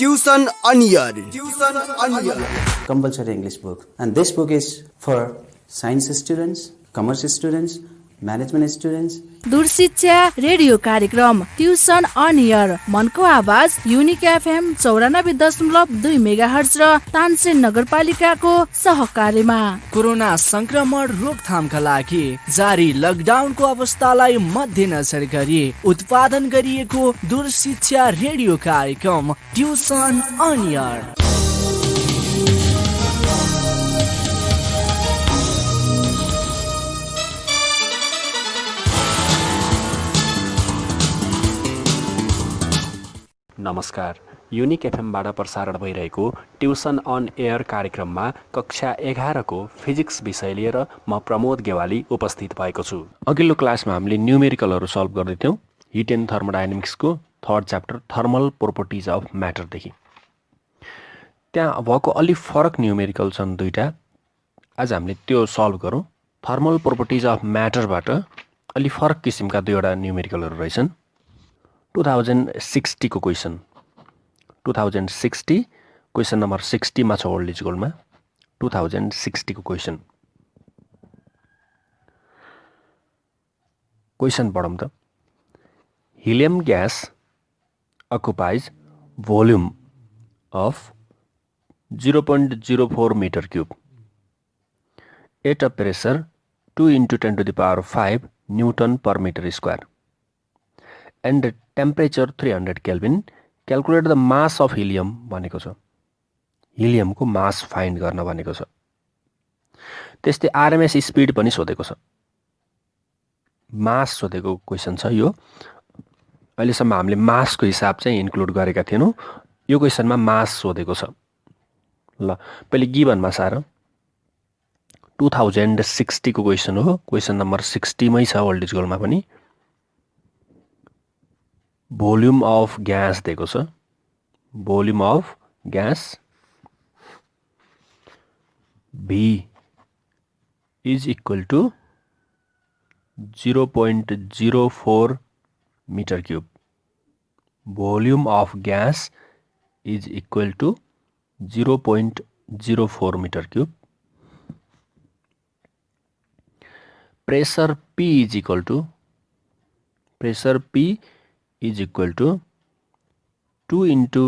Tuition Onion. Tuition Onion. Compulsory English book, and this book is for science students, commerce students, management students. दूरशिक्षा radio कार्यक्रम tuition on air मनको आवाज unique FM 94.2 megahertz र तानसेन नगरपालिकाको सहकार्यमा corona संक्रमण रोकथामका लागि जारी लकडाउनको अवस्थालाई मध्यनजर गरी उत्पादन गरिएको दूरशिक्षा रेडियो कार्यक्रम ट्युसन अन एयर। नमस्कार, युनिक एफएमबाट प्रसारण भइरहेको ट्युसन अन एयर कार्यक्रममा कक्षा 11 को फिजिक्स विषय लिएर म प्रमोद गेवाली उपस्थित भएको छु। अघिल्लो क्लासमा हामीले न्युमेरिकलहरू सल्भ गर्दै थियौँ हिट एन्ड थर्मोडाइनामिक्सको third chapter thermal properties of म्याटरदेखि। त्यहाँ भएको अलि फरक न्युमेरिकल छन् दुईटा, आज हामीले त्यो सल्भ गरौँ। थर्मल प्रोपर्टिज अफ म्याटरबाट अलि फरक किसिमका दुईवटा न्युमेरिकलहरू रहेछन्। 2060 को क्वेसन 2060 क्वेसन नम्बर 60 मा छ ओल्ड इज गोल्डमा। 2060 को क्वेसन पढौँ त। Helium gas occupies volume of 0.04 meter cube at a pressure 2 into 10 to the power 5 Newton per meter square and temperature 300 Kelvin. Calculate the mass of helium भनेको छ। हिलियमको मास find गर्न भनेको छ। त्यस्तै आरएमएस स्पिड पनि सोधेको छ। मास सोधेको क्वेसन छ यो। अहिलेसम्म हामीले मासको हिसाब चाहिँ इन्क्लुड गरेका थिएनौँ। यो क्वेसनमा मास सोधेको छ। ल पहिले गिभनमा सार 2060 को क्वेसन हो। क्वेसन नम्बर 60 मै छ ओल्ड इज गोल्डमा पनि। भोल्युम अफ ग्यास दिएको छ। Volume of gas V is equal to 0.04 metre cube. Volume of gas is equal to 0.04 metre cube. Pressure P is equal to is equal to 2 into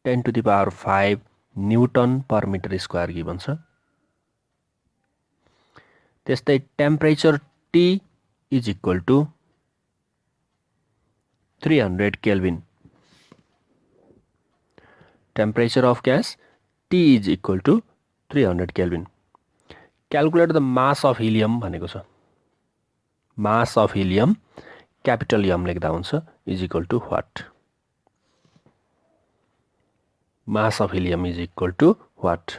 10 to the power 5 Newton per meter square given छ। त्यस्तै temperature T is equal to 300 Kelvin। Temperature of gas T is equal to 300 Kelvin। Calculate the mass of helium भनेको छ। Mass of helium capital M लेख्दा हुन्छ is equal to what. Mass of helium is equal to what.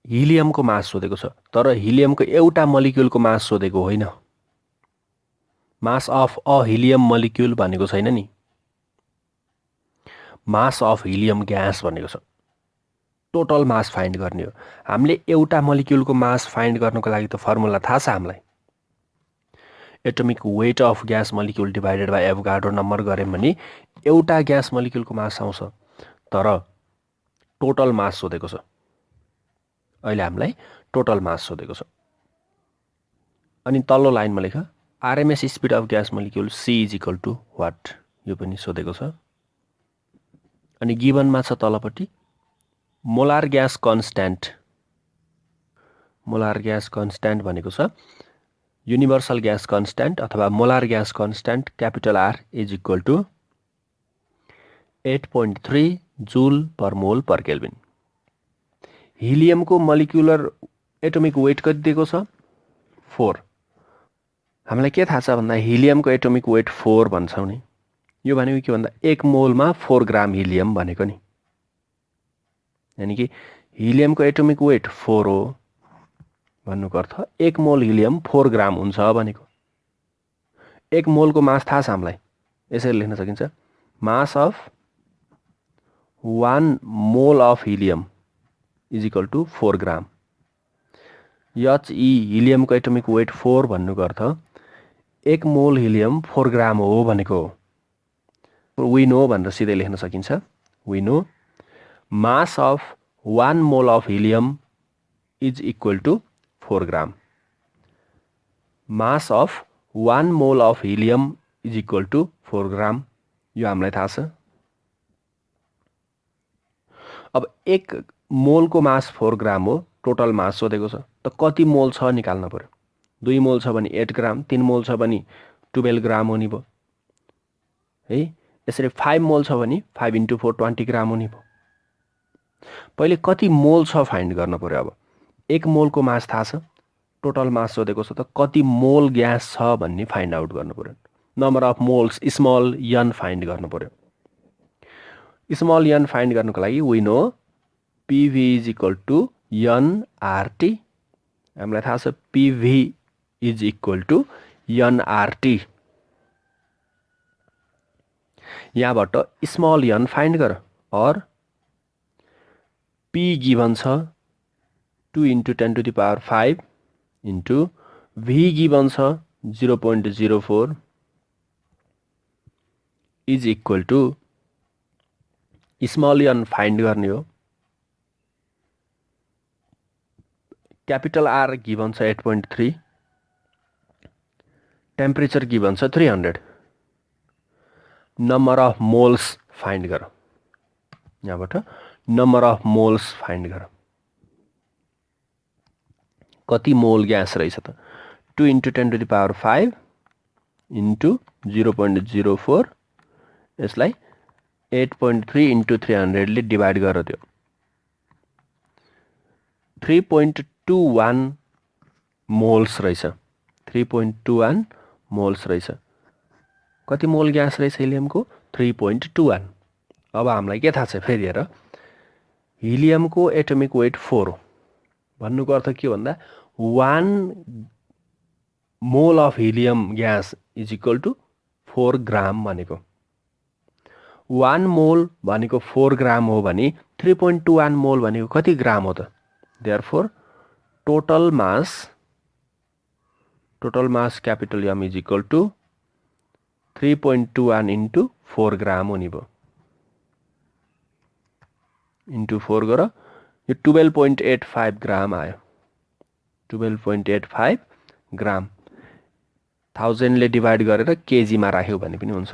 हिलियमको mass सोधेको छ, तर हिलियमको एउटा मलिक्युलको मास सोधेको होइन। Mass of a helium molecule भनेको छैन नि। मास अफ हिलियम ग्यास भनेको छ। टोटल मास फाइन्ड गर्ने हो। हामीले एउटा मलिक्युलको मास फाइन्ड गर्नको लागि त फर्मुला थाहा छ हामीलाई। Atomic weight of gas molecule divided by Avogadro number गऱ्यौँ भने एउटा ग्यास मलिक्युलको मास आउँछ, तर टोटल मास सोधेको छ। अहिले हामीलाई टोटल मास सोधेको छ। अनि तल्लो लाइनमा लेख RMS speed of gas molecule C is equal to what. यो पनि सोधेको छ। अनि गिभनमा छ तलपट्टि molar gas constant. Molar gas constant भनेको छ युनिभर्सल ग्यास कन्स्ट्यान्ट अथवा molar gas constant capital R is equal to 8.3 joule per mole per kelvin. हिलियमको मलिक्युलर एटोमिक वेट कति दिएको छ 4। हामीलाई के थाहा छ भन्दा हिलियमको एटोमिक वेट 4 भन्छौँ नि। यो भनेको के भन्दा 1 मोलमा 4 ग्राम हिलियम भनेको नि। यानी कि हिलियमको एटोमिक वेट 4 हो भन्नुको अर्थ 1 मोल हिलियम 4 ग्राम हुन्छ भनेको। 1 मोलको मास थाहा छ हामीलाई, यसरी लेख्न सकिन्छ मास of 1 mole of helium is equal to 4 gram. HE हिलियमको एटोमिक वेट 4 भन्नुको अर्थ 1 मोल हिलियम 4 ग्राम हो भनेको। वी नो भनेर सिधै लेख्न सकिन्छ we know mass of 1 mole of helium is equal to 4 gram mass of 1 mole of helium is equal to 4 gram यो हामीलाई थाहा छ अब 1 मोलको मास 4 ग्राम हो टोटल मास सोधेको छ त कति मोल छ निकाल्न पर्यो 2 मोल छ भने 8 ग्राम 3 मोल छ भने 12 ग्राम हुने भयो है यसरी 5 मोल छ भने 5 × 4 20 ग्राम हुने भयो पहिले कति मोल छ फाइन्ड गर्न पर्यो अब 1 मोलको मास थाहा छ टोटल मास सोधेको छ त कति मोल ग्यास छ भन्ने फाइन्ड आउट गर्नु पर्यो number of moles small n find गर्नु पर्यो स्मल n फाइन्ड गर्नको लागि we know PV is equal to nRT हामीलाई थाहा छ PV is equal to nRT यहाँबाट स्मल n फाइन्ड गर और P गिभन छ 2 × 10⁵ इन्टु V गिभन छ 0.04 is equal to small n find गर्ने हो क्यापिटल R गिभन छ 8.3 टेम्परेचर गिभन छ 300 नम्बर अफ मोल्स फाइन्ड गर यहाँबाट नम्बर अफ मोल्स फाइन्ड गर कति मोल ग्यास रहेछ त 2 × 10⁵ इन्टु 0.04 यसलाई 8.3 × 300 ले डिभाइड गर त्यो 3.21 मोल्स रहेछ 3.21 मोल्स रहेछ कति मोल ग्यास रहेछ हिलियमको 3.21 अब हामीलाई के थाहा छ फेरि हेर हिलियमको एटोमिक वेट 4 हो भन्नुको अर्थ के भन्दा 1 mole of helium gas is equal to 4 gram भनेको 1 मोल भनेको 4 ग्राम हो भने 3.21 मोल भनेको कति ग्राम हो त therefore total mass capital M is equal to 3.21 into 4 gram हुने भयो इन्टु 4 गर यो 12.85 ग्राम आयो 12.85 ग्राम 1000 ले डिभाइड गरेर केजीमा राख्यो भने पनि हुन्छ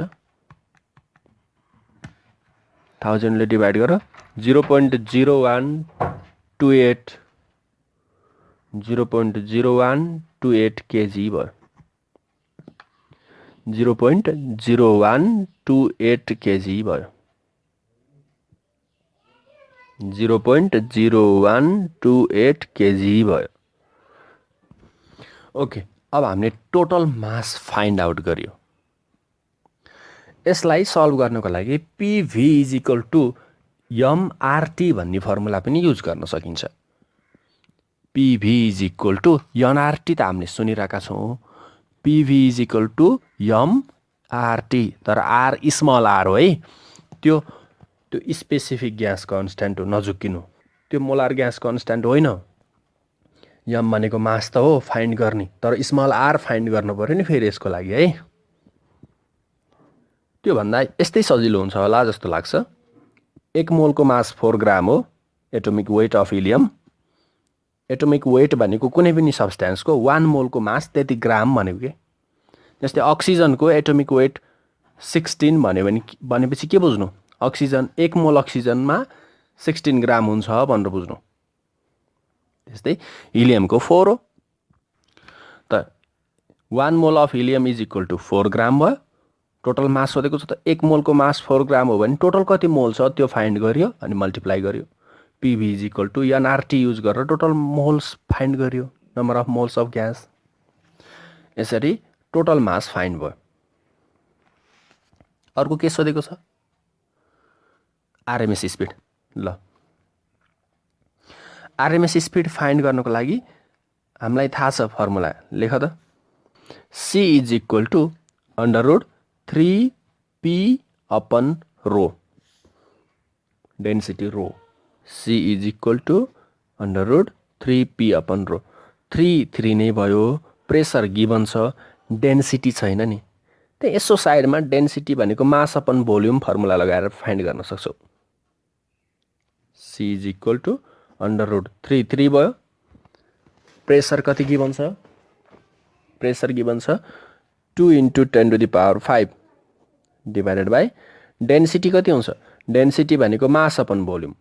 1000 ले डिभाइड गर 0.0128 केजी भयो 0.0128 केजी भयो 0.0128 केजी भयो ओके अब हामीले टोटल मास फाइन्ड आउट गर्यो यसलाई सल्भ गर्नको लागि PV is equal to mRT भन्ने फर्मुला पनि युज गर्न सकिन्छ PV is equal to nRT त हामीले सुनिरहेका छौँ PV is equal to mRT तर R स्मल r हो है त्यो स्पेसिफिक ग्यास कन्स्ट्यान्ट हो नझुक्किनु त्यो मोलार ग्यास कन्स्ट्यान्ट होइन m भनेको मास त हो फाइन्ड गर्ने तर स्मल r फाइन्ड गर्नु पर्यो नि फेरि यसको लागि है त्यो भन्दा यस्तै सजिलो हुन्छ होला जस्तो लाग्छ 1 मोलको मास 4 ग्राम हो atomic weight of helium atomic weight भनेको कुनै पनि सब्स्टेन्सको 1 मोलको मास त्यति ग्राम भनेको के जस्तै अक्सिजनको एटोमिक वेट 16 भन्यो भनेपछि के बुझ्नु अक्सिजन 1 मोल अक्सिजनमा 16 ग्राम हुन्छ भनेर बुझ्नु त्यस्तै हिलियमको 4 हो त 1 mole of helium is equal to 4 gram भयो टोटल मास सोधेको छ त 1 मोलको मास 4 ग्राम हो भने टोटल कति मोल छ त्यो फाइन्ड गर्यो अनि मल्टिप्लाई गर्यो PV is equal to nRT use गरेर टोटल मोल्स फाइन्ड गर्यो number of moles of gas यसरी टोटल मास फाइन्ड भयो अर्को के सोधेको छ RMS स्पिड ल RMS स्पिड फाइन्ड गर्नको लागि हामीलाई थाहा छ फर्मुला लेख त C is equal to √3p/ρ density rho C is equal to √3p/ρ 3 नै भयो प्रेसर गिभन छ डेन्सिटी छैन नि त्यही यसो साइडमा डेन्सिटी भनेको मास अपन भोल्युम फर्मुला लगाएर फाइन्ड गर्न सक्छौ। C इज इक्वल टु √3 3 भयो। प्रेसर कति गिभन छ? प्रेसर गिभन छ 2 × 10⁵ डिभाइडेड बाई डेन्सिटी कति हुन्छ? डेन्सिटी भनेको मास अपन भोल्युम।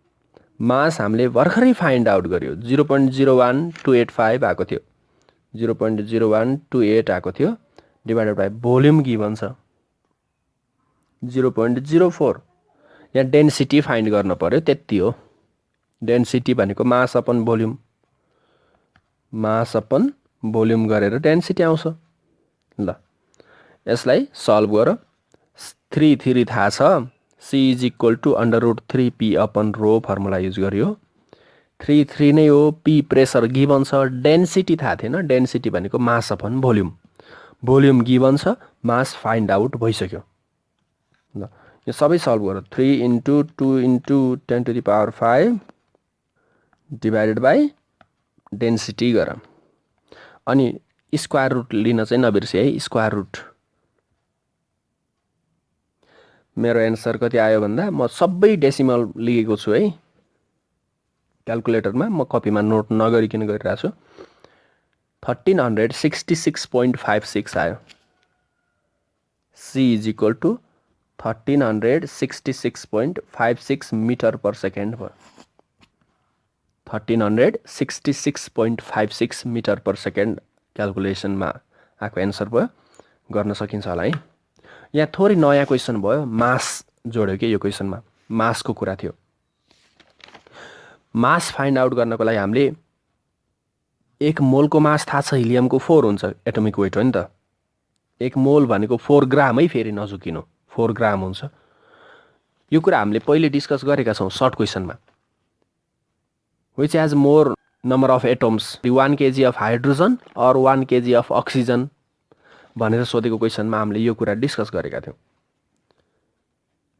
मास हामीले भर्खरै फाइन्ड आउट गर्यो 0.01285 आएको थियो, 0.0128 आएको थियो डिभाइडेड बाई भोल्युम गिभन छ 0.04। यहाँ डेन्सिटी फाइन्ड गर्न पर्यो, त्यति हो। डेन्सिटी भनेको मास अपन भोल्युम, मास अपन भोल्युम गरेर डेन्सिटी आउँछ। ल यसलाई सल्भ गर। 3 3 थाहा छ। C is equal to √3p/ρ formula use गर्यो। 3 3 नै हो। P प्रेसर गिभन छ, डेन्सिटी थाहा थिएन। डेन्सिटी भनेको mass upon volume, volume given छ, मास फाइन्ड आउट भइसक्यो। ल यो सबै सल्भ गर। 3 × 2 × 10⁵ डिभाइडेड बाई डेन्सिटी गर। अनि स्क्वायर रुट लिन चाहिँ नबिर्से है, स्क्वायर रुट। मेरो एन्सर कति आयो भन्दा म सबै डेसिमल लिएको छु है क्याल्कुलेटरमा, म कपीमा नोट नगरिकन गरिरहेको छु। 1366.56 आयो। C is equal to 1366.56 metre per second भयो। 1366.56 मिटर पर सेकेन्ड क्याल्कुलेसनमा आएको एन्सर भयो। गर्न सकिन्छ होला है। यहाँ थोरै नयाँ क्वेसन भयो, मास जोड्यो कि यो क्वेसनमा, मासको कुरा थियो। मास फाइन्ड आउट गर्नको लागि हामीले 1 मोलको मास थाहा छ, हिलियमको 4 हुन्छ, एटोमिक वेट हो नि त। 1 मोल भनेको 4 ग्राम है, फेरि नझुकिनु, 4 ग्राम हुन्छ। यो कुरा हामीले पहिले डिस्कस गरेका छौँ सर्ट क्वेसनमा। Which has more number of atoms, 1 kg अफ हाइड्रोजन और 1 kg अफ अक्सिजन भनेर सोधेको क्वेसनमा हामीले यो कुरा डिस्कस गरेका थियौँ।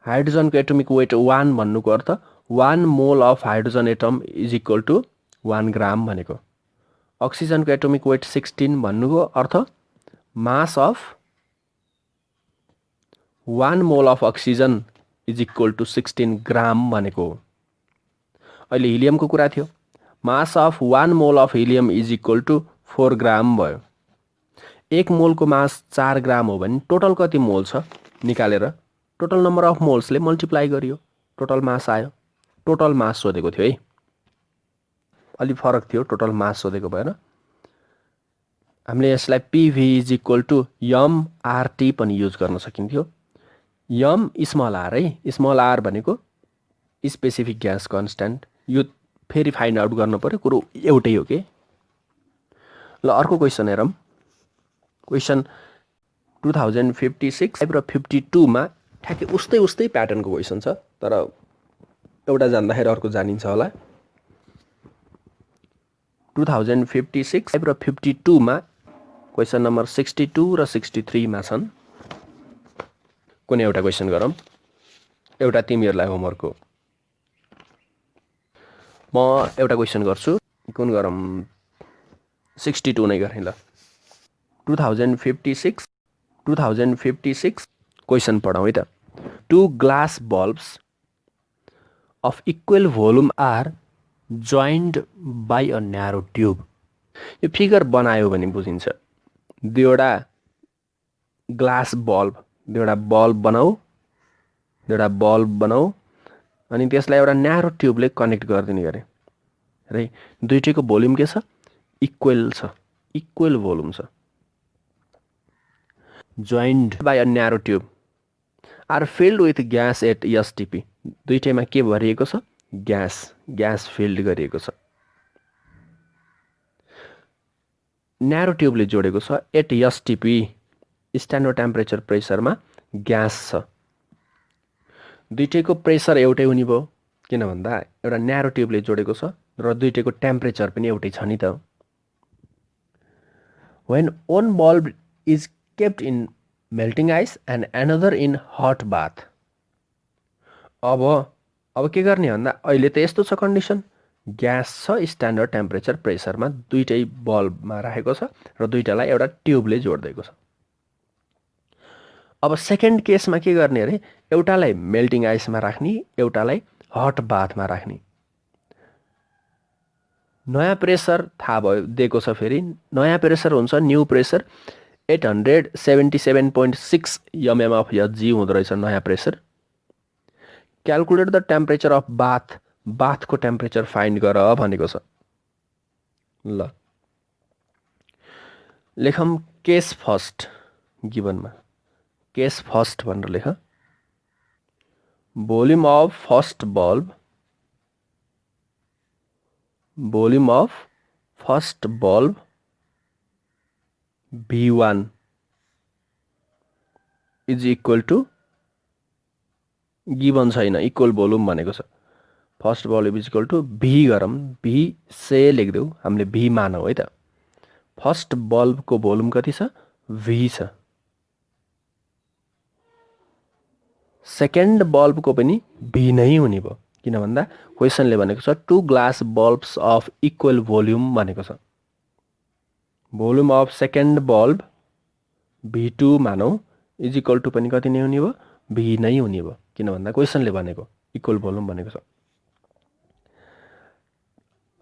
हाइड्रोजनको एटोमिक वेट 1 भन्नुको अर्थ 1 mole of hydrogen atom is equal to 1 gram भनेको। अक्सिजनको एटोमिक वेट 16 भन्नुको अर्थ मास of 1 mole of oxygen is equal to 16 gram भनेको। अहिले हिलियमको कुरा थियो, mass of 1 mole of helium is equal to 4 gram भयो। 1 मोलको मास 4 ग्राम हो भने टोटल कति मोल छ निकालेर टोटल नम्बर अफ मोल्सले मल्टिप्लाई गरियो, टोटल मास आयो। टोटल मास सोधेको थियो है, अलि फरक थियो, टोटल मास सोधेको भएन। हामीले यसलाई PV is equal to mRT पनि युज गर्न सकिन्थ्यो। m स्मल आर है, स्मल आर भनेको स्पेसिफिक ग्यास कन्स्ट्यान्ट। यो फेरि फाइन्ड आउट गर्न पर्यो, कुरो एउटै हो कि। ल अर्को क्वेसन हेरौँ। क्वेसन 2056 र 52 मा ठ्याक्कै उस्तै प्याटर्नको क्वेसन छ, तर एउटा जान्दाखेरि अर्को जानिन्छ होला। 2056 र 52 मा क्वेसन नम्बर 62 र 63 मा छन्। कुनै एउटा क्वेसन गरौँ, एउटा तिमीहरूलाई होमवर्क हो। म एउटा क्वेसन गर्छु, कुन गरौँ? 62 नै गरेँ ल। 2056 क्वेसन पढौँ है त। 2 glass bulbs of equal volume are joined by a narrow tube। यो फिगर बनायो भने बुझिन्छ। दुईवटा ग्लास बल्ब, दुईवटा बल्ब बनाऊ अनि त्यसलाई एउटा न्यारो ट्युबले कनेक्ट गरिदिने गरे र दुईटैको भोल्युम के छ? इक्वल छ, इक्वल भोल्युम छ। joined by a narrow tube are filled with gas at STP। दुईटैमा के भरिएको छ? ग्यास फिल्ड गरिएको छ। न्यारो ट्युबले जोडेको छ एट STP, स्ट्यान्डर्ड टेम्परेचर प्रेसरमा ग्यास छ। दुईटैको प्रेसर एउटै हुने भयो, किन भन्दा एउटा न्यारो ट्युबले जोडेको छ र दुईटैको टेम्परेचर पनि एउटै छ नि त। When one bulb is kept in melting ice and another in hot bath। अब के गर्ने भन्दा अहिले त यस्तो छ कन्डिसन, ग्यास छ स्ट्यान्डर्ड टेम्परेचर प्रेसरमा, दुईटै बल्बमा राखेको छ र दुईटालाई एउटा ट्युबले जोडिदिएको छ। अब सेकेन्ड केसमा के गर्ने अरे एउटालाई मेल्टिङ आइसमा राख्ने एउटालाई हट बाथमा राख्ने नयाँ प्रेसर थाहा भयो दिएको छ फेरि नयाँ प्रेसर हुन्छ new pressure 877.6 mm of Hg हुँदो रहेछ नयाँ pressure calculate the temperature of बाथको टेम्परेचर फाइन्ड गर भनेको छ ल लेखम केस फर्स्ट गिभनमा केस फर्स्ट भनेर लेख volume of first bulb V1 is equal to given छैन इक्वल भोल्युम भनेको छ first volume is equal to V गरौँ V से लेख्देऊ हामीले V मानौ है त फर्स्ट बल्बको भोल्युम कति छ V छ सेकेन्ड बल्बको पनि V नै हुने भयो किन भन्दा क्वेसनले भनेको छ 2 glass bulbs of equal volume भनेको छ volume of second bulb V2 मानौ इज इक्वल टु पनि कति नै हुने भयो V नै हुने भयो किन भन्दा क्वेसनले भनेको इक्वल भोल्युम भनेको छ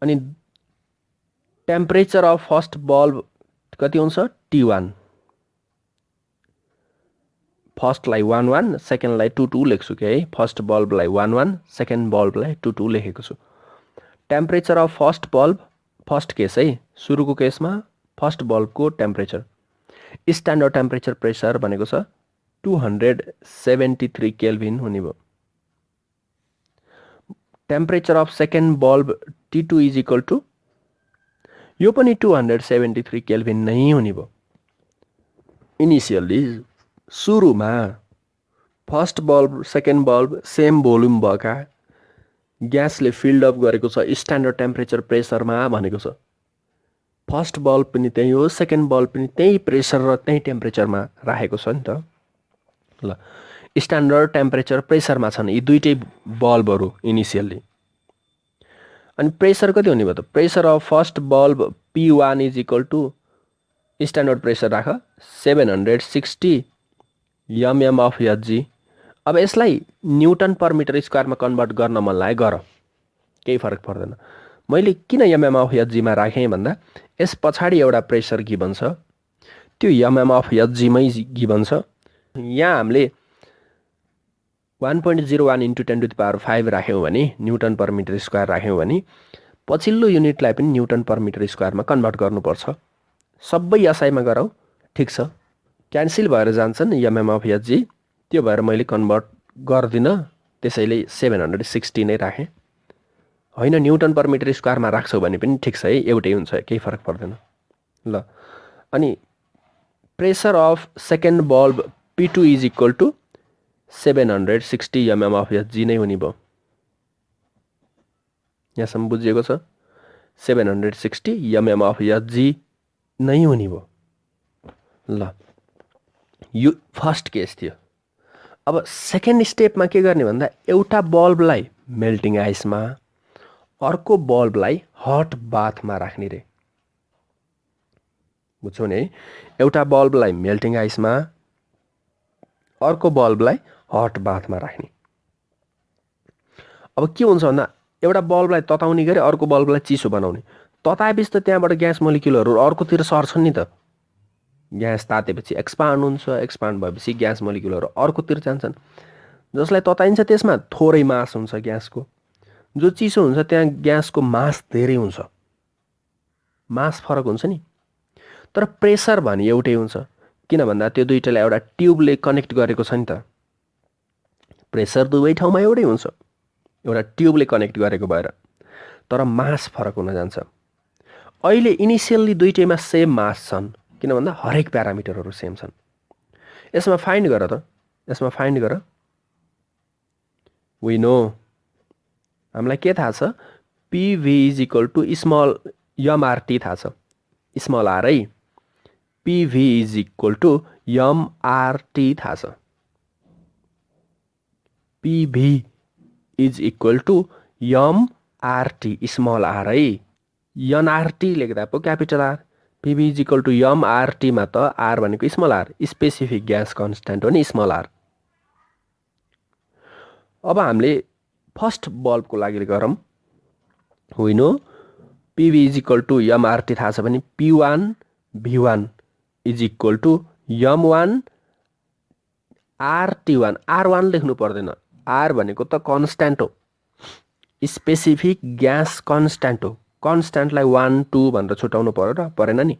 अनि टेम्परेचर अफ फर्स्ट बल्ब कति हुन्छ T1 फर्स्टलाई 11 सेकेन्डलाई 22 लेख्छु के है फर्स्ट बल्बलाई 11 सेकेन्ड बल्बलाई 22 लेखेको छु temperature of first bulb first case है सुरुको केसमा फर्स्ट बल्बको टेम्परेचर स्ट्यान्डर्ड टेम्परेचर प्रेसर भनेको छ 273 केल्भिन हुने भयो temperature of second bulb T2 is equal to यो पनि 273 केल्भिन नै हुने भयो इनिसियली सुरुमा first bulb second bulb same volume भएका ग्यासले फिल्ड अप गरेको छ स्ट्यान्डर्ड टेम्परेचर प्रेसरमा भनेको छ फर्स्ट बल्ब पनि त्यही हो सेकेन्ड बल्ब पनि त्यही प्रेसर र त्यही टेम्परेचरमा राखेको छ नि त ल स्ट्यान्डर्ड टेम्परेचर प्रेसरमा छन् यी दुईटै बल्बहरू इनिसियली अनि प्रेसर कति हुने भयो त pressure of first bulb P1 is equal to standard pressure राख 760 mm अफ Hg अब यसलाई न्युटन पर मिटर स्क्वायरमा कन्भर्ट गर्न मन लागे गर केही फरक पर्दैन मैले किन mm अफ Hg मा राखेँ भन्दा यस पछाडि एउटा प्रेसर गिभन छ त्यो mm अफ Hg मै गिभन छ यहाँ हामीले 1.01 × 10⁵ राख्यौँ भने न्युटन पर मिटर स्क्वायर राख्यौँ भने पछिल्लो युनिटलाई पनि न्युटन पर मिटर स्क्वायरमा कन्भर्ट गर्नुपर्छ सबै एसआईमा गरौ ठिक छ क्यान्सल भएर जान्छन् mm अफ Hg त्यो भएर मैले कन्भर्ट गर्दिनँ त्यसैले 760 नै राखेँ होइन न्युटन पर मिटर स्क्वायरमा राख्छौ भने पनि ठिक छ है एउटै हुन्छ केही फरक पर्दैन ल अनि pressure of second bulb P2 is equal to 760 mm of Hg नै हुने भयो यहाँसम्म बुझिएको छ 760 mm अफ Hg नै हुने भयो ल यो फर्स्ट केस थियो अब सेकेन्ड स्टेपमा के गर्ने भन्दा एउटा बल्बलाई मेल्टिङ आइसमा अर्को बल्बलाई हट बाथमा राख्ने रे बुझ्छौ नि एउटा बल्बलाई मेल्टिङ आइसमा अर्को बल्बलाई हट बाथमा राख्ने अब के हुन्छ भन्दा एउटा बल्बलाई तताउने गरी अर्को बल्बलाई चिसो बनाउने तताएपछि त त्यहाँबाट ग्यास मोलिक्युलहरू अर्कोतिर सर्छन् नि त ग्यास तातेपछि एक्सपान्ड हुन्छ एक्सपान्ड भएपछि ग्यास मोलिक्युलहरू अर्कोतिर जान्छन् जसलाई तताइन्छ त्यसमा थोरै मास हुन्छ ग्यासको जो चिसो हुन्छ त्यहाँ ग्यासको मास धेरै हुन्छ मास फरक हुन्छ नि तर प्रेसर भने एउटै हुन्छ किन भन्दा त्यो दुईटालाई एउटा ट्युबले कनेक्ट गरेको छ नि त प्रेसर दुवै ठाउँमा एउटै हुन्छ एउटा ट्युबले कनेक्ट गरेको भएर तर मास फरक हुन जान्छ अहिले इनिसियली दुईटैमा सेम मास छन् किन भन्दा हरेक प्यारामिटरहरू सेम छन् यसमा फाइन्ड गर त यसमा फाइन्ड गर वी नो हामीलाई के थाहा छ PV is equal to small MRT थाहा छ स्मल आर है PV is equal to MRT थाहा छ PV is equal to MRT small are है NRT लेख्दा पो capital R PV is equal to एमआरटीमा त आर भनेको small R specific gas constant हो नि स्मल आर। अब हामीले फर्स्ट बल्बको लागि गरौँ। We know PV is equal to mRT थाहा छ भने P1 V1 is equal to M1 RT1 R1 लेख्नु पर्दैन। आर भनेको त कन्स्ट्यान्ट हो स्पेसिफिक ग्यास कन्स्ट्यान्ट हो। कन्स्ट्यान्टलाई 1 2 भनेर छुटाउनु पर्यो र परेन नि।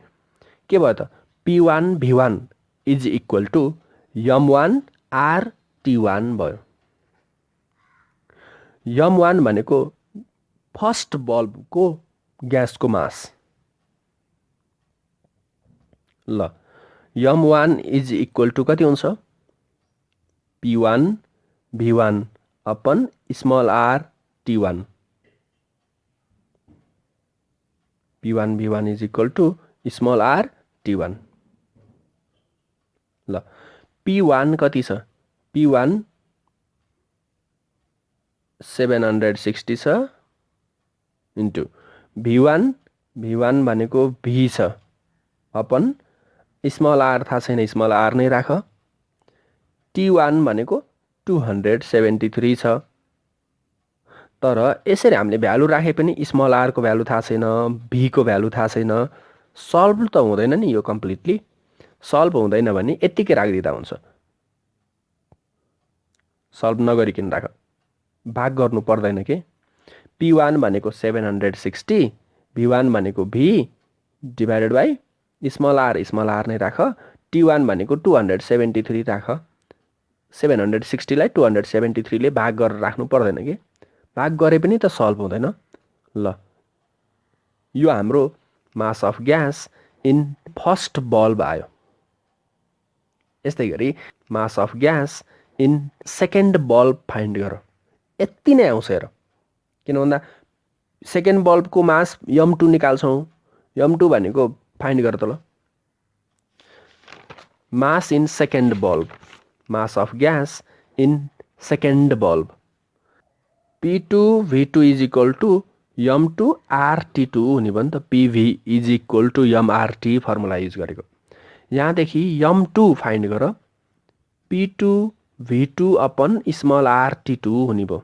के भयो त P1 V1 is equal to M1 RT1 भयो। M1 भनेको फर्स्ट बल्बको ग्यासको मास। ल M1 इज इक्वल टु कति हुन्छ P1 V1 upon small r T1। P1 V1 is equal to small r T1। ल P1 कति छ P1 760 छ इन्टु V1 भनेको V छ अपन स्मल r थाहा छैन स्मल r नै राख। T1 भनेको 273 छ। तर यसरी हामीले भ्यालु राखे पनि स्मल r को भ्यालु थाहा छैन V को भ्यालु थाहा छैन सल्भ त हुँदैन नि। यो कम्प्लिटली सल्भ हुँदैन भने यतिकै राखिदिँदा हुन्छ। सल्भ नगरिकन राख भाग गर्नु पर्दैन के। P1 भनेको 760 V1 भनेको V divided by small r नै राख। T1 भनेको 273 राख। 760 लाई 273 ले भाग गरेर राख्नु पर्दैन के। भाग गरे पनि त सल्भ हुँदैन। ल यो हाम्रो मास of gas in first bulb आयो। यस्तै गरी मास of gas in second bulb find गर। यति नै आउँछ हेर। किन भन्दा सेकेन्ड बल्बको मास M2 निकाल्छौँ। M2 भनेको फाइन्ड गर त ल। Mass in second bulb mass of gas in second bulb P2 V2 is equal to M2 RT2 हुने भयो नि त। PV is equal to MRT formula use गरेको। यहाँदेखि M2 फाइन्ड गर P2 V2 upon small RT2 हुने भयो।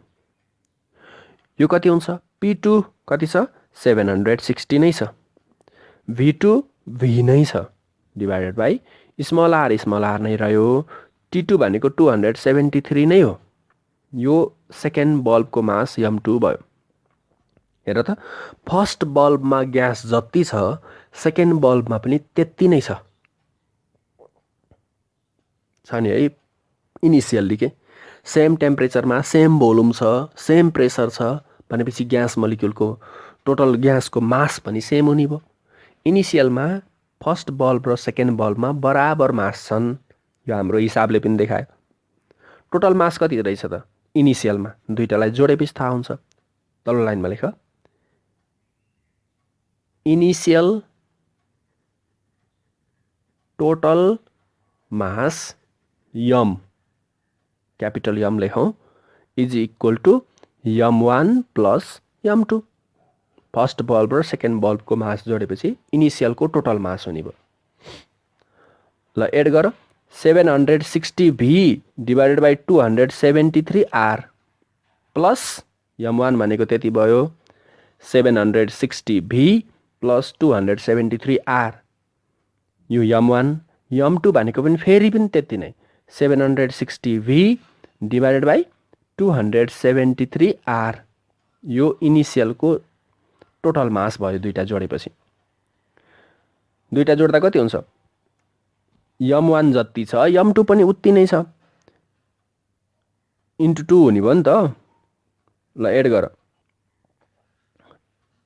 यो कति हुन्छ P2 कति छ 760 नै छ V2 V नै छ डिभाइडेड बाई स्मल r नै रह्यो। T2 भनेको 273 नै हो। यो सेकेन्ड बल्बको मास M2 भयो। हेर त फर्स्ट बल्बमा ग्यास जति छ सेकेन्ड बल्बमा पनि त्यति नै छ नि है। इनिसियल्ली के सेम टेम्परेचरमा सेम भोल्युम छ सेम प्रेसर छ भनेपछि ग्यास मोलिक्युलको टोटल ग्यासको मास पनि सेम हुने भयो। इनिसियलमा फर्स्ट बल्ब र सेकेन्ड बल्बमा बराबर मास छन्। यो हाम्रो हिसाबले पनि देखायो। टोटल मास कति रहेछ त इनिसियलमा दुईटालाई जोडेपछि थाहा हुन्छ। तल्लो लाइनमा लेख initial total mass M capital M लेखौँ is equal to M1 plus M2। First bulb र सेकेन्ड बल्बको मास जोडेपछि इनिसियलको टोटल मास हुने भयो। ल एड गर 760 V divided by 273 R plus M1 भनेको त्यति भयो 760 V प्लस 273 R। यो M1 M2 भनेको पनि फेरि पनि त्यति नै 760 V डिभाइडेड बाई 273 R। यो इनिसियलको टोटल मास भयो दुईटा जोडेपछि। दुईटा जोड्दा कति हुन्छ M1 जति छ M2 पनि उति नै छ इन्टु 2 हुने भयो नि त। ल एड गर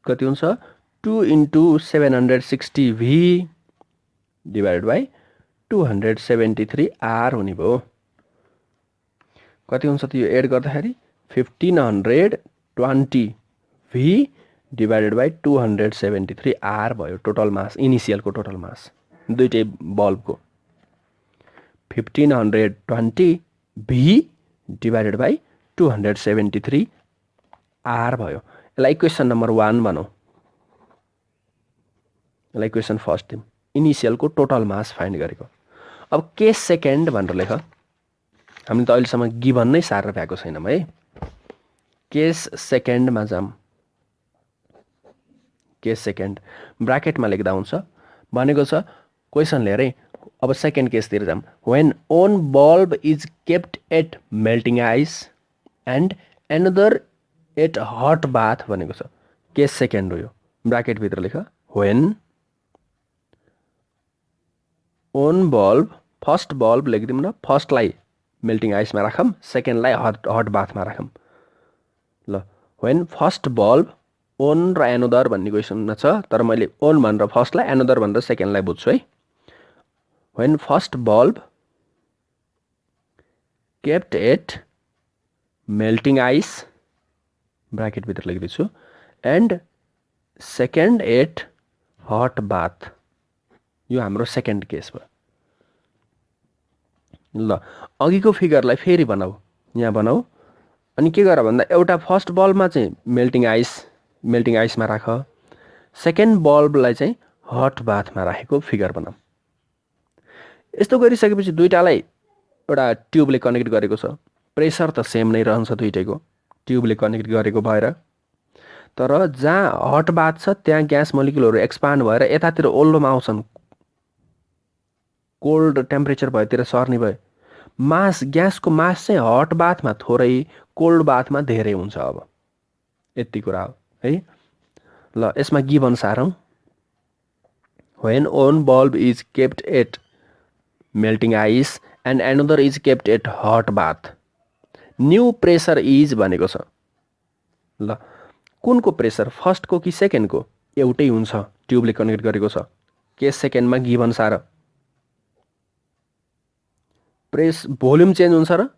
कति हुन्छ 2 into 760 V divided by 273 R हुने भयो। कति हुन्छ त यो एड गर्दाखेरि 1520 V डिभाइडेड बाई 273 R भयो टोटल मास इनिसियलको टोटल मास दुईटै बल्बको 1520 V डिभाइडेड बाई 273 R भयो। यसलाई इक्वेसन नम्बर 1 भनौँ। यसलाई क्वेसन फर्स्ट दिउँ इनिसियलको टोटल मास फाइन्ड गरेको अब केस सेकेन्ड भनेर लेख हामीले त अहिलेसम्म गिभन नै सारेर भ्याएको छैनौँ है केस सेकेन्डमा जाऊँ केस सेकेन्ड ब्राकेटमा लेख्दा हुन्छ भनेको छ क्वेसन हेर है अब सेकेन्ड केसतिर जाऊँ when one bulb is kept at melting ice and another at hot bath भनेको छ केस सेकेन्ड हो यो ब्राकेटभित्र लेख when one bulb first bulb लेखिदिउँ न फर्स्टलाई मेल्टिङ आइसमा राखौँ सेकेन्डलाई हट बाथमा राखौँ ल व्हेन फर्स्ट बल्ब ओन र एनोदर भन्ने क्वेसनमा छ तर मैले ओन भनेर फर्स्टलाई एनोदर भनेर सेकेन्डलाई बुझ्छु है when first bulb kept at melting ice ब्राकेटभित्र लेखिदिन्छु and second at hot bath यो हाम्रो सेकेन्ड केस भयो ल अघिको फिगरलाई फेरि बनाऊ यहाँ बनाऊ अनि के गर भन्दा एउटा फर्स्ट बल्बमा चाहिँ मेल्टिङ आइसमा राख सेकेन्ड बल्बलाई चाहिँ हट बाथमा राखेको फिगर बनाऊ यस्तो गरिसकेपछि दुईटालाई एउटा ट्युबले कनेक्ट गरेको छ प्रेसर त सेम नै रहन्छ दुईटैको ट्युबले कनेक्ट गरेको भएर तर जहाँ हट बाथ छ त्यहाँ ग्यास मोलिकुलहरू एक्सपान्ड भएर यतातिर ओल्लोमा आउँछन् कोल्ड टेम्परेचर भएतिर सर्ने भए मास ग्यासको मास चाहिँ हट बाथमा थोरै कोल्ड बाथमा धेरै हुन्छ अब यति कुरा हो है ल यसमा गिभन सारौँ when one bulb is kept at melting ice and another is kept at hot bath new pressure is भनेको छ ल कुनको प्रेसर फर्स्टको कि सेकेन्डको एउटै हुन्छ ट्युबले कनेक्ट गरेको छ केस सेकेन्डमा गिभन सार प्रेस भोल्युम चेन्ज हुन्छ र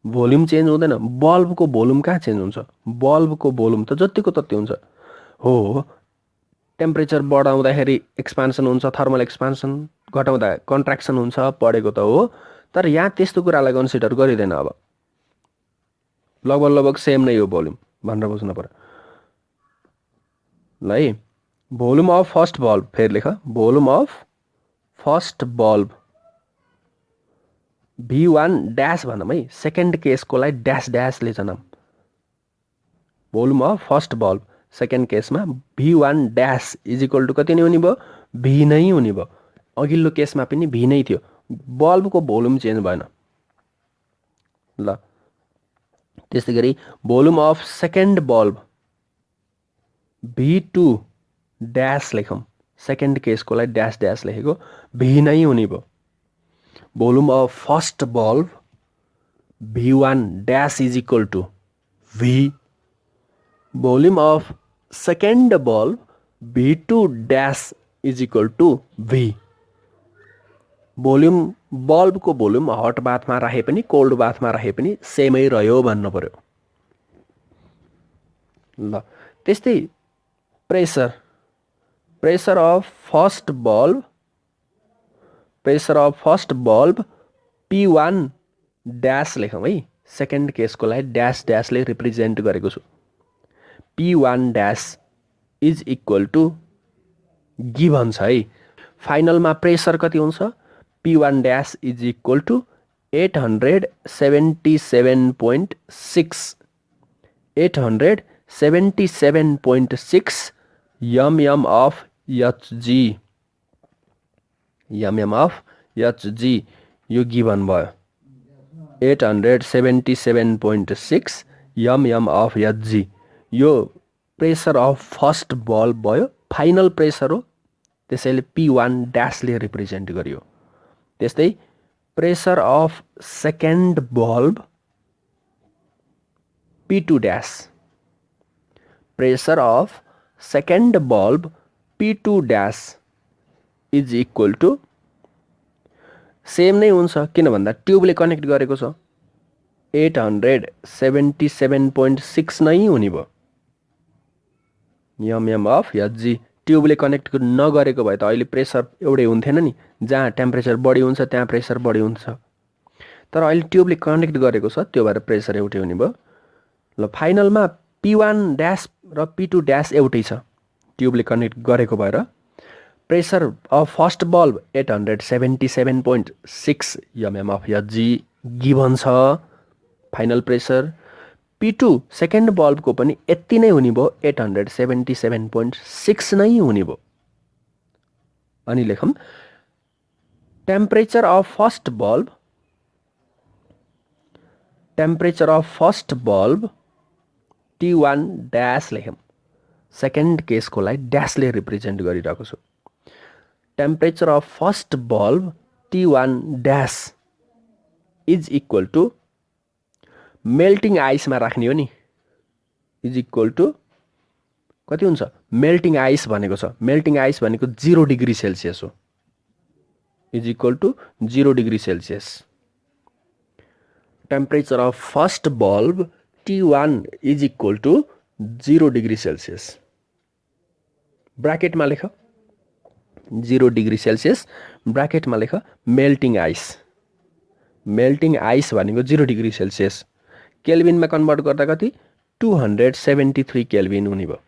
भोल्युम चेन्ज हुँदैन बल्बको भोल्युम कहाँ चेन्ज हुन्छ बल्बको भोल्युम त जतिको तति हुन्छ हो टेम्परेचर बढाउँदाखेरि एक्सपान्सन हुन्छ थर्मल एक्सपान्सन घटाउँदा कन्ट्र्याक्सन हुन्छ पढेको त हो तर यहाँ त्यस्तो कुरालाई कन्सिडर गरिँदैन अब लगभग सेम नै हो भोल्युम भनेर बुझ्नु पर्यो ल है भोल्युम अफ फर्स्ट बल्ब फेरि लेख volume of first bulb V1 dash भनौँ है सेकेन्ड केसकोलाई ड्यास ड्यासले जनाऊँ volume of first bulb second केसमा V1 dash is equal to कति नै हुने भयो V नै हुने भयो अघिल्लो केसमा पनि V नै थियो बल्बको भोल्युम चेन्ज भएन ल त्यस्तै गरी volume of second bulb V2 dash लेखौँ सेकेन्ड केसकोलाई ड्यास ड्यास लेखेको V नै हुने भयो volume of first bulb V1 dash is equal to V volume of second bulb V2 dash is equal to V volume बल्बको volume hot बाथमा राखे पनि कोल्ड बाथमा राखे पनि सेमै रह्यो भन्नु पर्यो ल त्यस्तै pressure of first bulb P1 dash लेखौँ है सेकेन्ड केसकोलाई ड्यास ड्यासले रिप्रेजेन्ट गरेको छु P1 dash is equal to given छ है फाइनलमा प्रेसर कति हुन्छ P1 dash is equal to 877.6 mm of Hg यो गिभन भयो 877.6 mm of Hg यो प्रेसर अफ फर्स्ट बल्ब भयो फाइनल प्रेसर हो त्यसैले P1 ड्यासले रिप्रेजेन्ट गरियो त्यस्तै pressure of second bulb P2 dash pressure of second bulb P2 dash is equal to same नै हुन्छ किन भन्दा ट्युबले कनेक्ट गरेको छ 877.6 नै हुने भयो mm अफ Hg ट्युबले कनेक्ट नगरेको भए त अहिले प्रेसर एउटै हुन्थेन नि जहाँ टेम्परेचर बढी हुन्छ त्यहाँ प्रेसर बढी हुन्छ तर अहिले ट्युबले कनेक्ट गरेको छ त्यो भएर प्रेसर एउटै हुने भयो ल फाइनलमा P1 ड्यास र P2 ड्यास एउटै छ ट्युबले कनेक्ट गरेको भएर pressure of first bulb 877.6 mm of Hg given छ फाइनल प्रेसर। P2 सेकेन्ड बल्बको पनि यति नै हुने भयो 877.6 नै हुने भयो। अनि लेखौँ temperature of first bulb T1 dash लेखौँ। सेकेन्ड केसको लागि ड्यासले रिप्रेजेन्ट गरिरहेको छु। Temperature of first bulb T1 dash is equal to melting आइसमा राख्ने हो नि, इज इक्वल टु कति हुन्छ मेल्टिङ आइस भनेको छ। मेल्टिङ आइस भनेको 0 डिग्री सेल्सियस हो, is equal to 0 degree Celsius. Temperature of first bulb T1 is equal to 0 degree Celsius. ब्राकेटमा लेख 0 डिग्री सेल्सियस, ब्राकेटमा लेख मेल्टिङ आइस। मेल्टिङ आइस भनेको 0 डिग्री सेल्सियस। केल्भिनमा कन्भर्ट गर्दा कति 273 केल्भिन हुने भयो।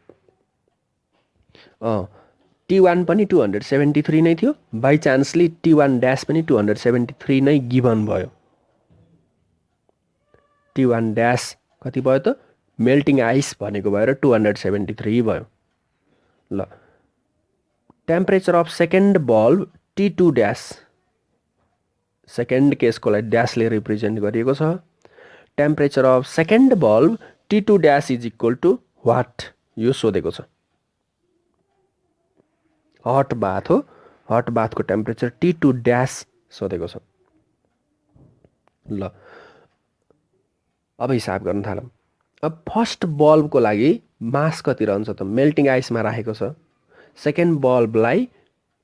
T1 पनि 273 नै थियो, बाई चान्सली T1 ड्यास पनि 273 नै गिभन भयो। T1 ड्यास कति भयो त मेल्टिङ आइस भनेको भएर 273 भयो। ल temperature of second bulb T2 dash, second केसको लागि ड्यासले रिप्रेजेन्ट गरिएको छ। Temperature of second bulb T2 dash is equal to what, यो सोधेको छ। हट बाथ हो, हट बाथको टेम्परेचर T2 ड्यास सोधेको छ। ल अब हिसाब गर्न थालौँ। अब फर्स्ट बल्बको लागि मास कति रहन्छ त मेल्टिङ आइसमा राखेको छ, सेकेन्ड बल्बलाई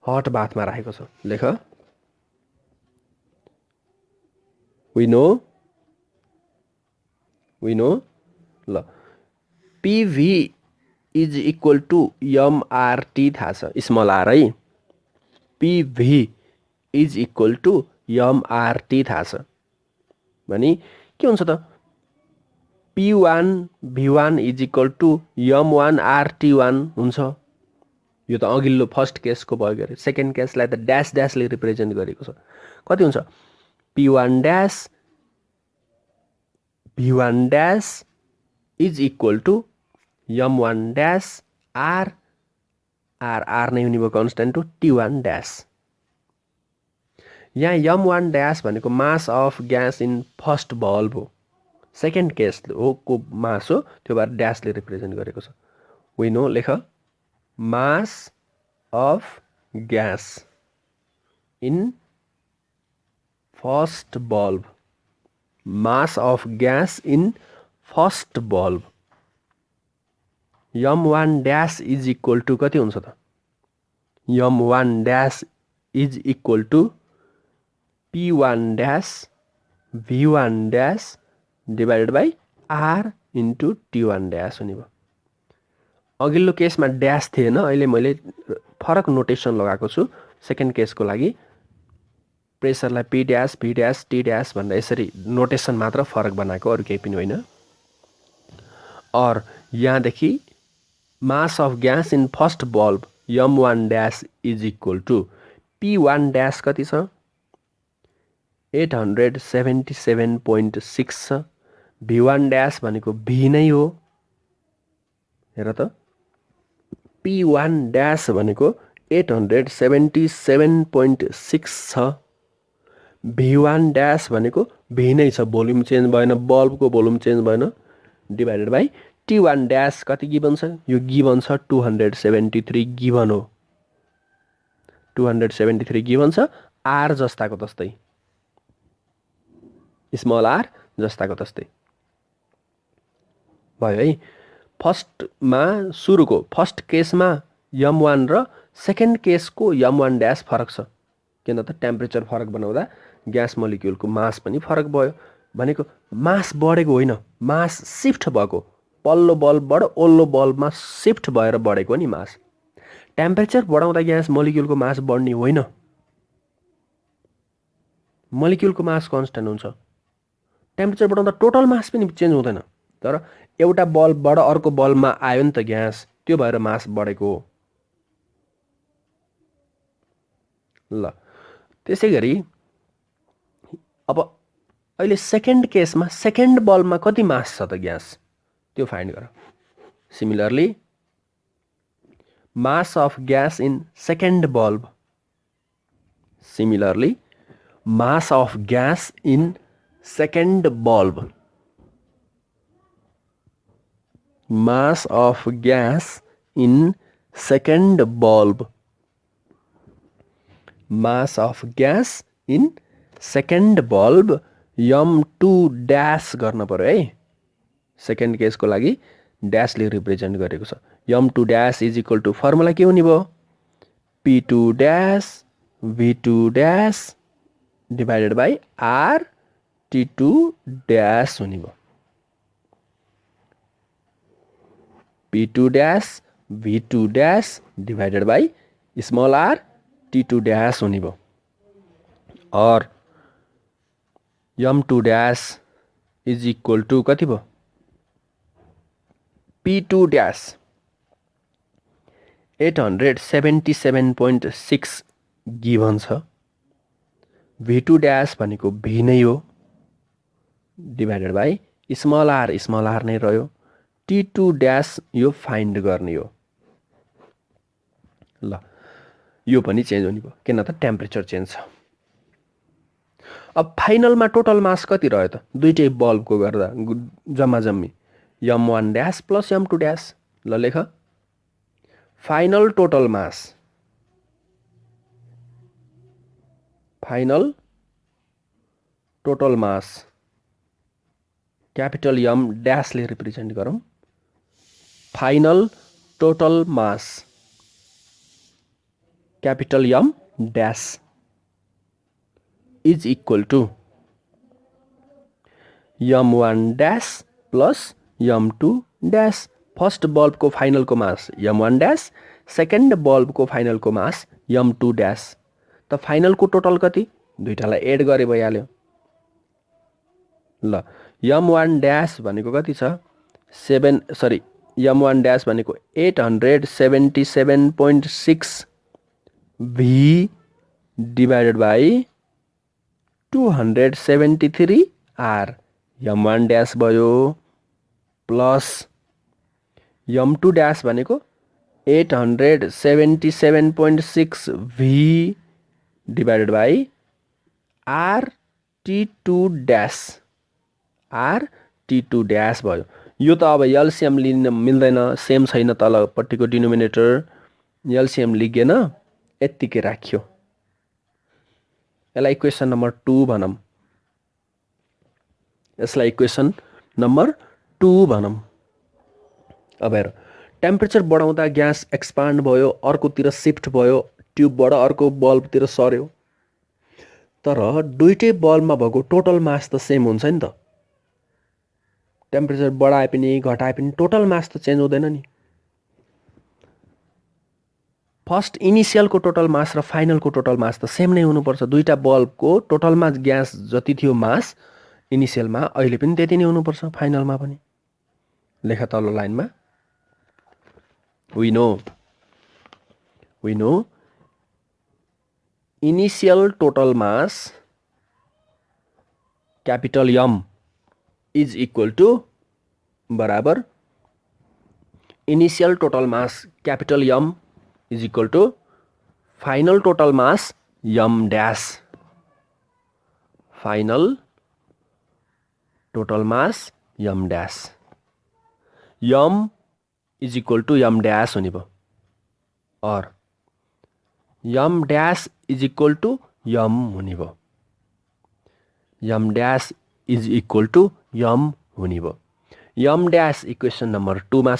हट बाथमा राखेको छ। लेख we know ल PV is equal to MRT थाहा छ, स्मल आर है। PV is equal to MRT थाहा छ भने के हुन्छ त P1 V1 is equal to M1 RT1 हुन्छ। यो त अघिल्लो फर्स्ट केसको भयो गरे। सेकेन्ड केसलाई त ड्यास ड्यासले रिप्रेजेन्ट गरेको छ। कति हुन्छ P1 dash V1 dash is equal to M1 dash R नै हुने भयो कन्स्टेन्ट हो T1 ड्यास। यहाँ M1 ड्यास भनेको मास of gas in first bulb हो, सेकेन्ड केस हो को मास हो, त्यो भएर ड्यासले रिप्रेजेन्ट गरेको छ। वी नो लेख mass of gas in first bulb, mass of gas in first bulb M1 dash is equal to कति हुन्छ त M1 dash is equal to P1 dash V1 dash divided by R into T1 dash हुने भयो। अघिल्लो केसमा dash थिएन, अहिले मैले फरक नोटेसन लगाएको छु। सेकेन्ड केसको लागि प्रेसरलाई P dash V dash T dash भनेर यसरी नोटेसन मात्र फरक बनाएको, अरू केही पनि होइन। और यहाँदेखि mass of gas in first bulb M1 dash is equal to P1 dash कति छ 877.6 छ। V1 ड्यास भनेको V नै हो, हेर त P1 ड्यास भनेको 877.6 छ। V1 ड्यास भनेको V नै छ, भोल्युम चेन्ज भएन, बल्बको भोल्युम चेन्ज भएन, डिभाइडेड बाई T1 ड्यास कति गिभन छ, यो गिभन छ 273 गिभन हो, 273 गिभन छ। R जस्ताको तस्तै, स्मल r जस्ताको तस्तै भयो है। फर्स्टमा सुरुको फर्स्ट केसमा M1 र सेकेन्ड केसको M1 ड्यास फरक छ, किन त टेम्परेचर फरक बनाउँदा ग्यास मोलिक्युलको मास पनि फरक भयो। भनेको मास बढेको होइन, मास सिफ्ट भएको, पल्लो बल्बबाट ओल्लो बल्बमा सिफ्ट भएर बढेको नि मास। टेम्परेचर बढाउँदा ग्यास मोलिक्युलको मास बढ्ने होइन, मोलिक्युलको मास कन्स्टेन्ट हुन्छ। टेम्परेचर बढाउँदा टोटल मास पनि चेन्ज हुँदैन, तर एउटा बल्बबाट अर्को बल्बमा आयो नि त ग्यास, त्यो भएर मास बढेको हो। ल त्यसै गरी अब अहिले सेकेन्ड केसमा सेकेन्ड बल्बमा कति मास छ त ग्यास त्यो फाइन्ड गर similarly mass of gas in second bulb similarly mass of gas in second bulb mass of gas in second bulb mass of gas in second bulb m2 dash गर्न पर्यो है second केसको लागि ड्याशले represent गरेको छ m2 dash is equal to formula के हुने भयो p2 dash v2 dash divided by r t2 dash हुने भयो p2 dash v2 dash divided by small r t2 dash हुने भयो और m2 dash is equal to कति भयो p2 dash 877.6 गिभन छ v2 dash भनेको v नै हो डिभाइडेड बाई स्मल आर नै रह्यो t2 dash यो फाइन्ड गर्ने हो ल यो पनि चेन्ज हुने भयो किन त टेम्परेचर चेन्ज छ अब फाइनलमा टोटल मास कति रह्यो त दुईटै बल्बको गर्दा जम्मा जम्मी m1 dash plus m2 dash ल लेख final total mass capital M ड्याशले रिप्रेजेन्ट गरौँ final total mass capital M dash is equal to m1 dash plus m2 dash first बल्बको फाइनलको मास m1 ड्याश सेकेन्ड बल्बको फाइनलको मास m2 ड्याश त फाइनलको टोटल कति दुईटालाई एड गरे भइहाल्यो ल m1 ड्याश भनेको कति छ m1 ड्याश भनेको 877.6 v divided by 273 r m1 dash भयो प्लस m2 ड्याश भनेको 877.6 v divided by rt2 dash rt2 dash भयो यो त अब एलसीएम लिन मिल्दैन सेम छैन तलपट्टिको डिनोमिनेटर एलसीएम लिगेन यत्तिकै राख्यो यसलाई इक्वेसन नम्बर 2 भनौँ यसलाई इक्वेसन नम्बर 2 भनौँ अब हेर टेम्परेचर बढाउँदा ग्यास एक्सपान्ड भयो अर्कोतिर शिफ्ट भयो ट्युबबाट अर्को बल्बतिर सर्यो तर दुईटै बल्बमा भएको टोटल मास त सेम हुन्छ नि त टेम्परेचर बढाए पनि घटाए पनि टोटल मास त चेन्ज हुँदैन नि फर्स्ट इनिशियलको टोटल मास र फाइनलको टोटल मास त सेम नै हुनुपर्छ दुईटा बल्बको टोटलमा ग्यास जति थियो मास इनिशियलमा अहिले पनि त्यति नै हुनुपर्छ फाइनलमा पनि लेख तल्लो लाइनमा we know initial total mass capital M is equal to बराबर initial total mass capital M is equal to final total mass M dash final total mass M dash M is equal to m dash हुने भयो और m dash is equal to m हुने भयो m dash is equal to m हुने भयो m dash equation number 2 मा छ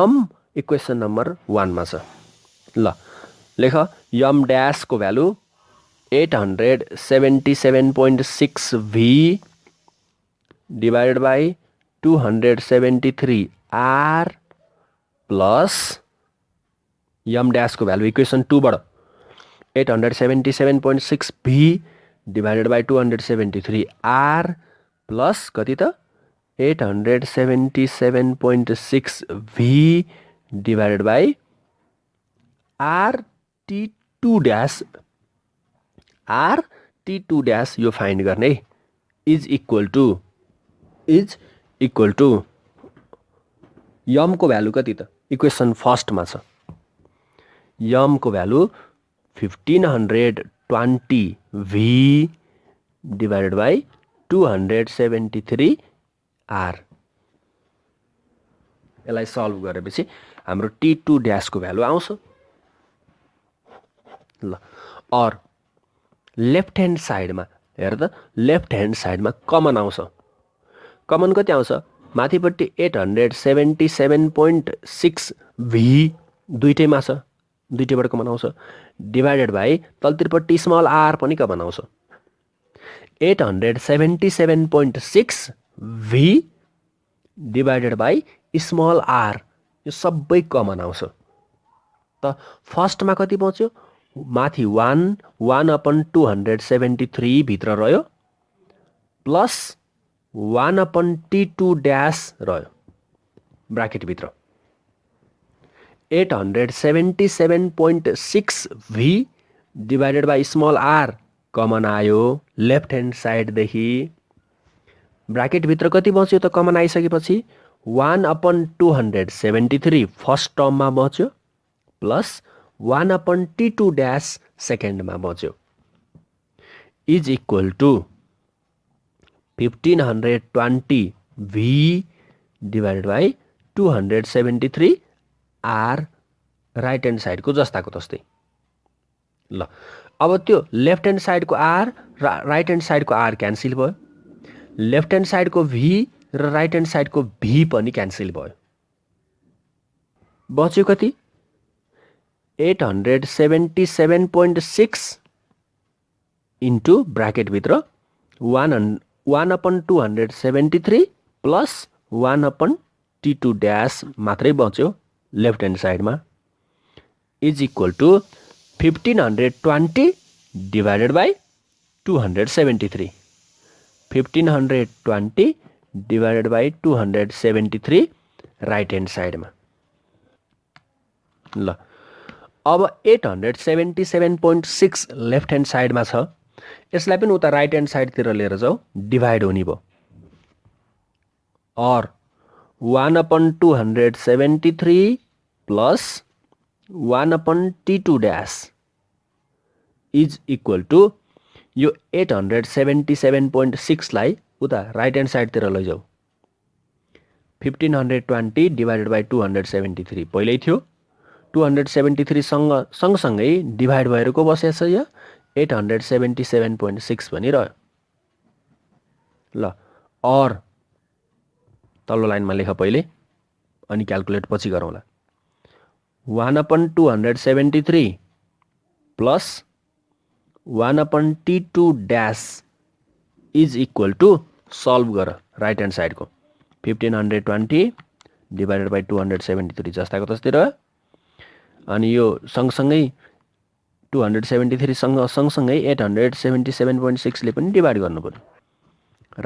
m equation number 1 मा छ ल लेख m dash को value 877.6 v divided by 273 r plus m dash को भ्यालु इक्वेसन 2 बाट 877.6 v divided by 273 r plus कति त 877.6 v divided by rt2 dash R T2 dash यो फाइन्ड गर्ने इज इक्वल टु यमको भ्यालु कति त इक्वेसन फर्स्टमा छ यमको value 1520 V divided by 273 R यसलाई सल्भ गरेपछि हाम्रो T2 ड्यासको भ्यालु आउँछ ल अर लेफ्ट ह्यान्ड साइडमा हेर त लेफ्ट ह्यान्ड साइडमा कमन आउँछ कमन कति आउँछ माथिपट्टि 877.6 V दुईटैमा छ दुईटैबाट कमन आउँछ डिभाइडेड बाई तलतिरपट्टि स्मल r पनि कमन आउँछ 877.6 V divided by small r यो सबै कमन आउँछ त फर्स्टमा कति बच्यो माथि 1/273 भित्र रह्यो प्लस 1/T2 ड्यास रह्यो ब्राकेट भित्र 877.6 V divided by small r common आयो लेफ्ट ह्यान्ड साइडदेखि ब्राकेट भित्र कति बच्यो त कमन आइसकेपछि 1/273 फर्स्ट टर्ममा बच्यो प्लस 1/T2 ड्यास सेकेन्डमा बच्यो is equal to 1520 V divided by 273 R right hand साइडको जस्ताको तस्तै ल अब त्यो लेफ्ट ह्यान्ड साइडको R र राइट ह्यान्ड साइडको R क्यान्सल भयो लेफ्ट ह्यान्ड साइडको V र राइट ह्यान्ड साइडको V पनि क्यान्सल भयो बच्यो कति 877.6 इन्टु ब्राकेट भित्र 1/273 प्लस 1/T2 ड्यास मात्रै बच्यो लेफ्ट ह्यान्ड साइडमा is equal to 1520 divided by 273 1520 divided by 273 right hand साइडमा ल अब 877.6 लेफ्ट ह्यान्ड साइडमा छ यसलाई पनि उता राइट ह्यान्ड साइडतिर लिएर जाऊ डिभाइड हुने भयो और 1/273 plus 1/T2 dash is equal to यो 877.6 लाई उता राइट ह्यान्ड साइडतिर लैजाऊ 1520 डिभाइडेड बाई 273 पहिल्यै थियो 273 सँगसँगै डिभाइड भएर को बसेछ यो 877.6 पनि रह्यो ल और तल्लो लाइनमा लेख पहिले अनि क्याल्कुलेट पछि गरौँला 1/273 plus 1/T2 dash is equal to solve गर राइट ह्यान्ड साइडको 1520 डिभाइडेड बाई 273 जस्ताको तस्तै रह्यो अनि यो सँगसँगै 273 सँगसँगै 877.6 ले पनि डिभाइड गर्नु पर्यो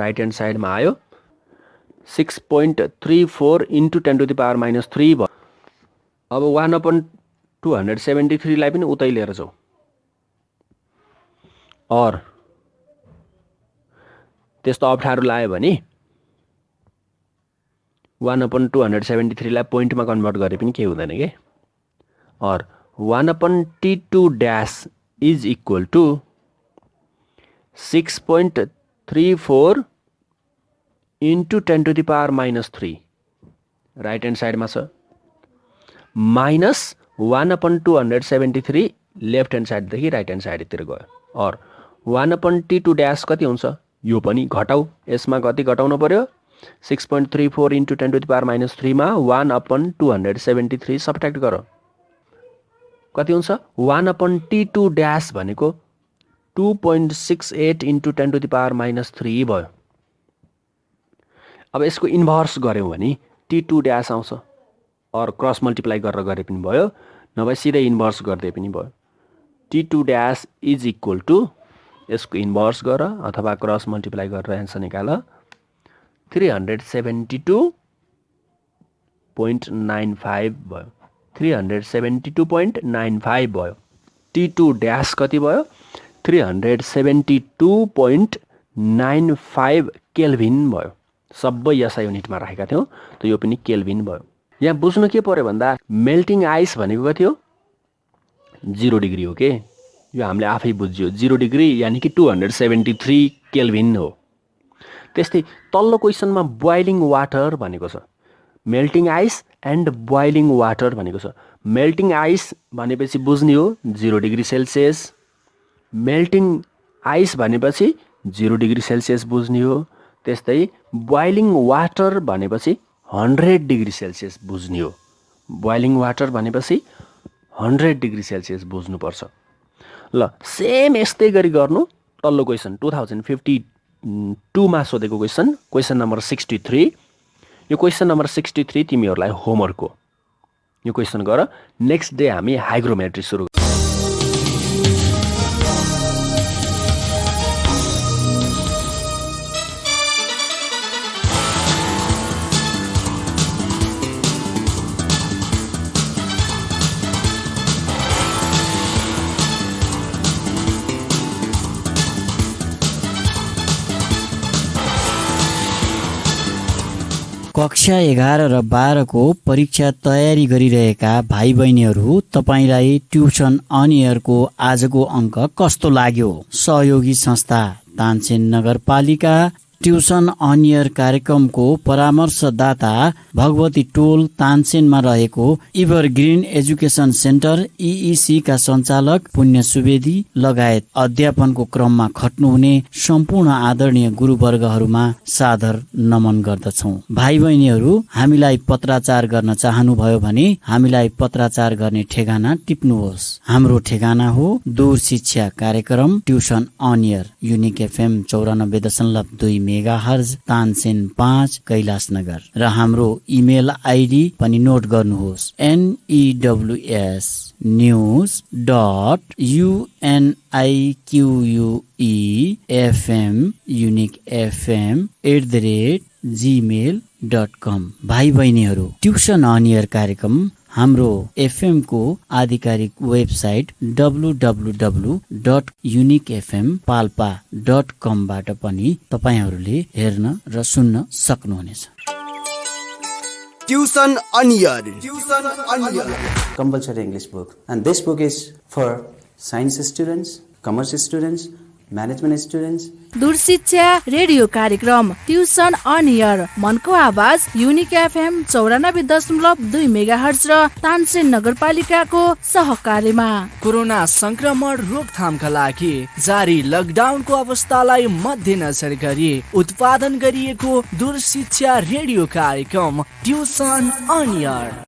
राइट ह्यान्ड साइडमा आयो 6.34 इन्टु 10 टु द पावर -3 भयो अब 1/273 लाई पनि उतै लिएर जाऊ और त्यस्तो अप्ठ्यारो लाग्यो भने 1/273 लाई पोइन्टमा कन्भर्ट गरे पनि केही हुँदैन के और 1/T2 dash is equal to 6.34 into 10 to the power -3 right hand साइडमा छ माइनस 1/273 लेफ्ट ह्यान्ड साइडदेखि राइट ह्यान्ड साइडतिर गयो और 1/T2 ड्यास कति हुन्छ यो पनि घटाऊ यसमा कति घटाउनु पर्यो 6.34 इन्टु 10 टु द पावर -3 मा 1/273 सब्ट्र्याक्ट गर कति हुन्छ 1/T2 ड्यास भनेको 2.68 इन्टु 10 टु द पावर -3 भयो अब यसको इन्भर्स गर्यौं भने T2 ड्यास आउँछ और क्रस मल्टिप्लाई गरेर गरे पनि भयो नभए सिधै इन्भर्स गर्दै पनि भयो T2 dash is equal to यसको इन्भर्स गर अथवा क्रस मल्टिप्लाई गरेर आन्सर निकाल 372.95 भयो 372.95 भयो T2 ड्यास कति भयो 372.95 केल्भिन भयो। सबै एसआई युनिटमा राखेका थियौँ, त यो पनि केल्भिन भयो। यहाँ बुझ्नु के पर्यो भन्दा मेल्टिङ आइस भनेको कति हो? 0 डिग्री हो के, यो हामीले आफै बुझ्यो। 0 डिग्री यानि कि 273 केल्भिन हो। त्यस्तै तल्लो क्वेसनमा बोइलिङ वाटर भनेको छ, melting ice and boiling water भनेको छ। मेल्टिङ आइस भनेपछि बुझ्ने हो 0 डिग्री सेल्सियस, मेल्टिङ आइस भनेपछि 0 डिग्री सेल्सियस बुझ्ने हो। त्यस्तै बोइलिङ वाटर भनेपछि 100 डिग्री सेल्सियस बुझ्ने हो। बोइलिङ वाटर भनेपछि 100 डिग्री सेल्सियस बुझ्नुपर्छ। ल सेम यस्तै गरी गर्नु। तल्लो क्वेसन 2052 मा सोधेको क्वेसन नम्बर 63। यो क्वेसन नम्बर 63 तिमीहरूलाई होमवर्क हो। यो क्वेसन गर। नेक्स्ट डे हामी हाइग्रोमेट्री सुरु कक्षा 11 र 12 को परीक्षा तयारी गरिरहेका भाइ बहिनीहरू, तपाईलाई ट्युसन अन एयरको आजको अङ्क कस्तो लाग्यो? सहयोगी संस्था तानसेन नगरपालिका ट्युसन अन एयर कार्यक्रमको परामर्शदाता भगवती टोल तानसेनमा रहेको इभरग्रिन एजुकेसन सेन्टर EEC का सञ्चालक पुण्य सुवेदी लगायत अध्यापनको क्रममा खट्नुहुने सम्पूर्ण आदरणीय गुरुवर्गहरूमा सादर नमन गर्दछौँ। भाइ बहिनीहरू, हामीलाई पत्राचार गर्न चाहनुभयो भने हामीलाई पत्राचार गर्ने ठेगाना टिप्नुहोस्। हाम्रो ठेगाना हो दूर शिक्षा कार्यक्रम tuition on air unique FM 94.2 megahertz Tansen 5 Kailashnagar र हाम्रो इमेल आइडी पनि नोट गर्नुहोस् news.uniquefm@gmail.com। भाइ बहिनीहरू, ट्युसन अन एयर कार्यक्रम हाम्रो FM को आधिकारिक वेबसाइट www.uniquefmpalpa.com बाट पनि तपाईहरूले हेर्न र सुन्न सक्नुहुनेछ। Tuition on air compulsory English book, and this book is for science students, commerce students, management students. दूर शिक्षा रेडियो कार्यक्रम ट्युसन अन एयर मनको आवाज युनिक FM 94.2 मेगाहर्ज र तानसेन नगरपालिकाको सहकार्यमा कोरोना संक्रमण रोकथामका लागि जारी लकडाउनको अवस्थालाई मध्यनजर गरी उत्पादन गरिएको दूर शिक्षा रेडियो कार्यक्रम ट्युसन अन एयर।